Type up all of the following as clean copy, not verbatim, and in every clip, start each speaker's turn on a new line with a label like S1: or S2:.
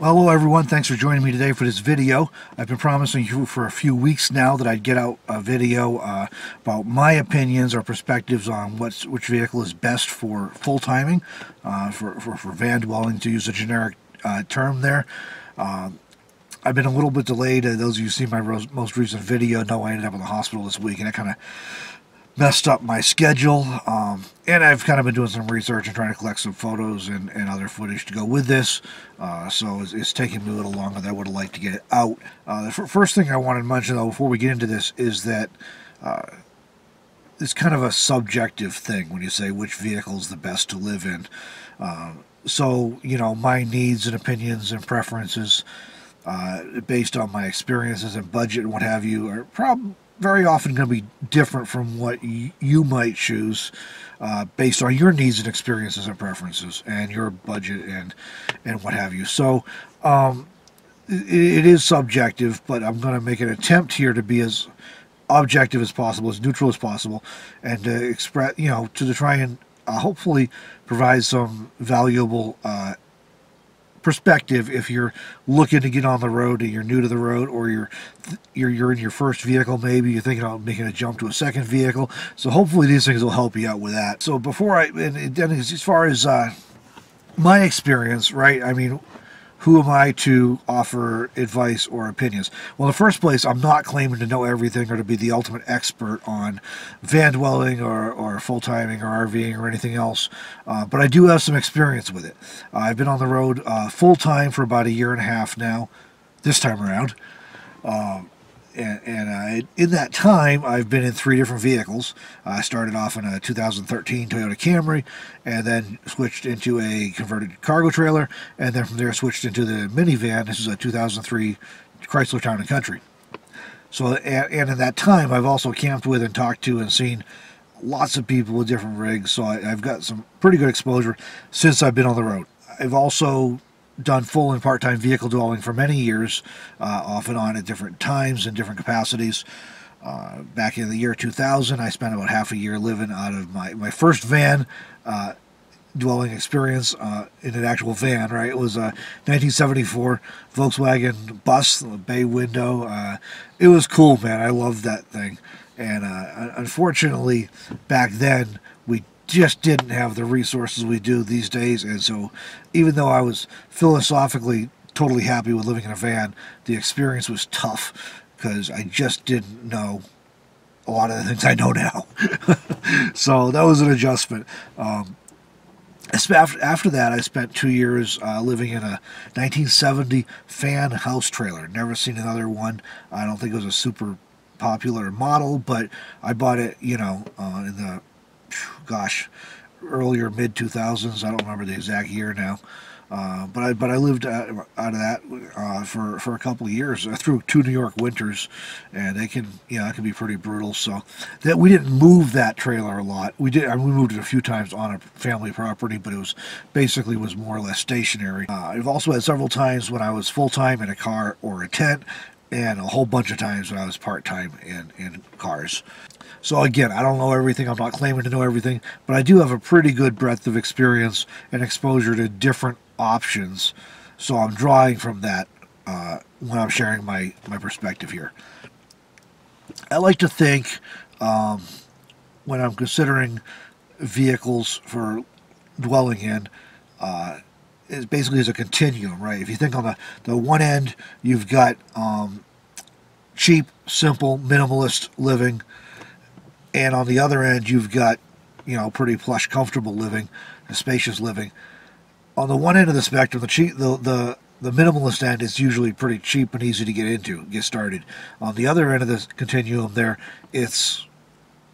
S1: Hello everyone, thanks for joining me today for this video. I've been promising you for a few weeks now that I'd get out a video about my opinions or perspectives on which vehicle is best for full timing, for van dwelling, to use a generic term there. I've been a little bit delayed. Those of you who see my most recent video know I ended up in the hospital this week, and it kind of messed up my schedule, and I've kind of been doing some research and trying to collect some photos and other footage to go with this, so it's taking me a little longer than I would have liked to get it out. The first thing I wanted to mention, though, before we get into this, is that it's kind of a subjective thing when you say which vehicle is the best to live in. So, you know, my needs and opinions and preferences, based on my experiences and budget and what have you, are probably very often going to be different from what you might choose, based on your needs and experiences and preferences and your budget and what have you. So it is subjective, but I'm going to make an attempt here to be as objective as possible, as neutral as possible, and to express, you know, to try and hopefully provide some valuable perspective if you're looking to get on the road and you're new to the road, or you're in your first vehicle, maybe you're thinking about making a jump to a second vehicle. So hopefully these things will help you out with that. So before and then as far as my experience, right, I mean, who am I to offer advice or opinions? Well, in the first place, I'm not claiming to know everything or to be the ultimate expert on van dwelling or full timing or RVing or anything else, but I do have some experience with it. I've been on the road full time for about 1.5 years now, this time around. In that time, I've been in 3 different vehicles. I started off in a 2013 Toyota Camry, and then switched into a converted cargo trailer, and then from there switched into the minivan. This is a 2003 Chrysler Town & Country. So, and in that time, I've also camped with and talked to and seen lots of people with different rigs, so I've got some pretty good exposure since I've been on the road. I've also done full and part-time vehicle dwelling for many years, off and on at different times and different capacities. Back in the year 2000, I spent about half a year living out of my first van dwelling experience, in an actual van, right? It was a 1974 Volkswagen bus, bay window. It was cool, man. I loved that thing. And unfortunately, back then, we just didn't have the resources we do these days, and so even though I was philosophically totally happy with living in a van, the experience was tough because I just didn't know a lot of the things I know now. So that was an adjustment. After that, I spent 2 years living in a 1970 fan house trailer. Never seen another one. I don't think it was a super popular model, but I bought it, you know, in the earlier mid-2000s. I don't remember the exact year now, but I lived out of that for a couple of years, through 2 New York winters, and they can, you know, it can be pretty brutal. So that we didn't move that trailer a lot. We did. I mean, we moved it a few times on a family property, but it was basically more or less stationary. I've also had several times when I was full-time in a car or a tent, and a whole bunch of times when I was part-time in cars. So again, I don't know everything. I'm not claiming to know everything, but I do have a pretty good breadth of experience and exposure to different options. So I'm drawing from that when I'm sharing my perspective here. I like to think, when I'm considering vehicles for dwelling in, is basically as a continuum, right? If you think on the one end, you've got cheap, simple, minimalist living, and on the other end, you've got, you know, pretty plush, comfortable living, spacious living. On the one end of the spectrum, the minimalist end is usually pretty cheap and easy to get started. On the other end of the continuum, there, it's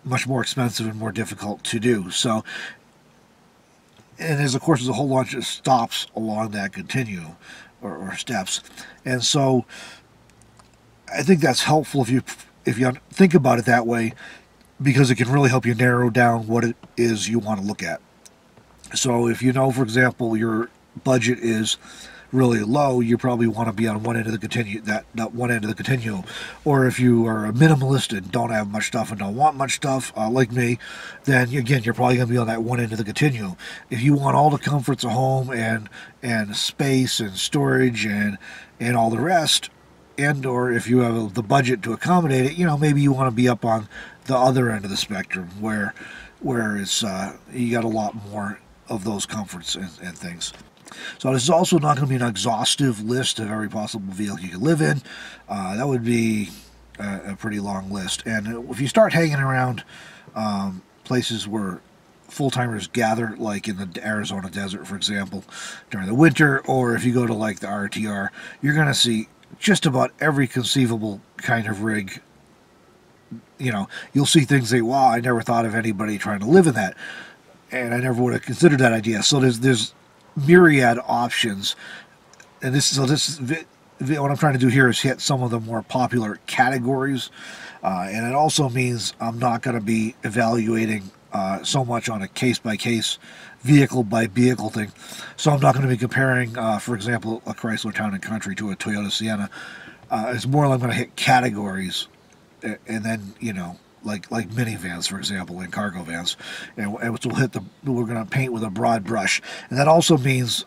S1: much more expensive and more difficult to do. So, and there's, of course, there's a whole bunch of stops along that continuum, or steps. And so I think that's helpful if you think about it that way, because it can really help you narrow down what it is you want to look at. So if you know, for example, your budget is really low, you probably want to be on one end of the continuum, that one end of the continuum. Or if you are a minimalist and don't have much stuff and don't want much stuff, like me, then again, you're probably going to be on that one end of the continuum. If you want all the comforts of home and space and storage and all the rest, and or if you have the budget to accommodate it, maybe you want to be up on the other end of the spectrum where it's you got a lot more of those comforts and things. So this is also not going to be an exhaustive list of every possible vehicle you can live in. That would be a pretty long list. And if you start hanging around places where full-timers gather, like in the Arizona desert, for example, during the winter, or if you go to like the RTR, you're going to see just about every conceivable kind of rig. You'll see things say, wow, I never thought of anybody trying to live in that, and I never would have considered that idea. So there's myriad options, and what I'm trying to do here is hit some of the more popular categories, and it also means I'm not going to be evaluating so much on a case-by-case, vehicle-by-vehicle thing. So I'm not going to be comparing, for example, a Chrysler Town & Country to a Toyota Sienna. It's more like I'm going to hit categories, and then, like minivans, for example, and cargo vans, and we're going to paint with a broad brush. And that also means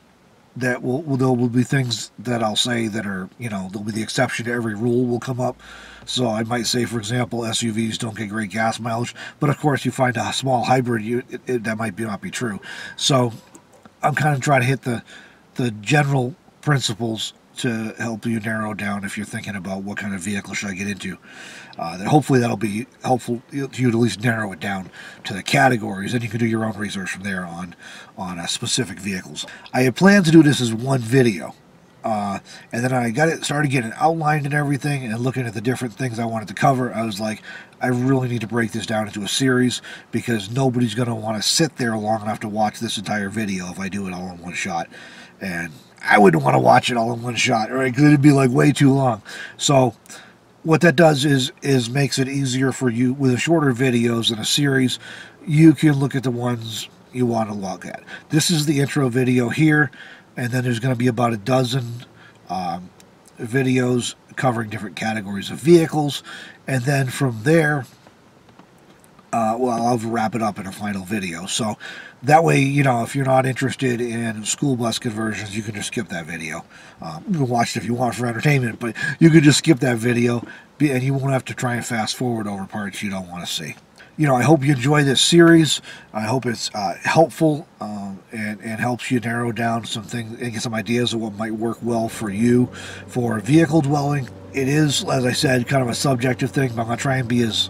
S1: that there will be things that I'll say that are, there'll be the exception to every rule will come up. So I might say, for example, SUVs don't get great gas mileage, but of course you find a small hybrid, that might not be true. So I'm kind of trying to hit the general principles to help you narrow down if you're thinking about what kind of vehicle should I get into. Hopefully that'll be helpful to you to at least narrow it down to the categories, and you can do your own research from there on specific vehicles. I had planned to do this as one video, and then I started getting outlined and everything, and looking at the different things I wanted to cover. I was like, I really need to break this down into a series, because nobody's going to want to sit there long enough to watch this entire video if I do it all in one shot. And I wouldn't want to watch it all in one shot, right? Because it'd be like way too long. So what that does is makes it easier for you with the shorter videos in a series. You can look at the ones you want to look at. This is the intro video here, and then there's going to be about a dozen videos covering different categories of vehicles, and then from there, I'll wrap it up in a final video. So that way, if you're not interested in school bus conversions, you can just skip that video. You can watch it if you want for entertainment, but you could just skip that video, and you won't have to try and fast forward over parts you don't want to see. I hope you enjoy this series. I hope it's helpful and helps you narrow down some things and get some ideas of what might work well for you for vehicle dwelling. It is, as I said, kind of a subjective thing, but I'm going to try and be as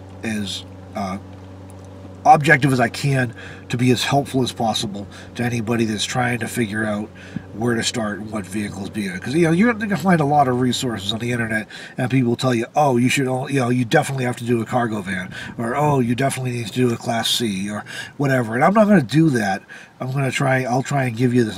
S1: objective as I can to be as helpful as possible to anybody that's trying to figure out where to start and what vehicles be in. Because you're going to find a lot of resources on the internet, and people will tell you, oh, you should, you definitely have to do a cargo van, or oh, you definitely need to do a Class C, or whatever. And I'm not going to do that. I'll try and give you this,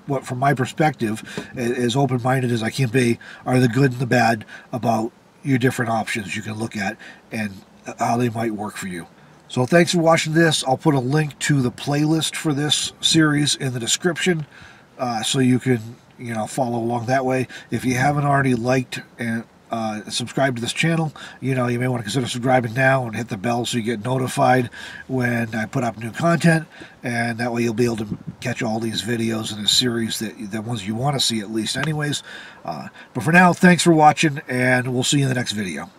S1: what from my perspective, as open-minded as I can be, are the good and the bad about your different options you can look at and how they might work for you. So thanks for watching this. I'll put a link to the playlist for this series in the description, so you can follow along that way. If you haven't already liked and subscribed to this channel, you may want to consider subscribing now and hit the bell so you get notified when I put up new content, and that way you'll be able to catch all these videos in this series, the ones you want to see at least anyways. But for now, thanks for watching, and we'll see you in the next video.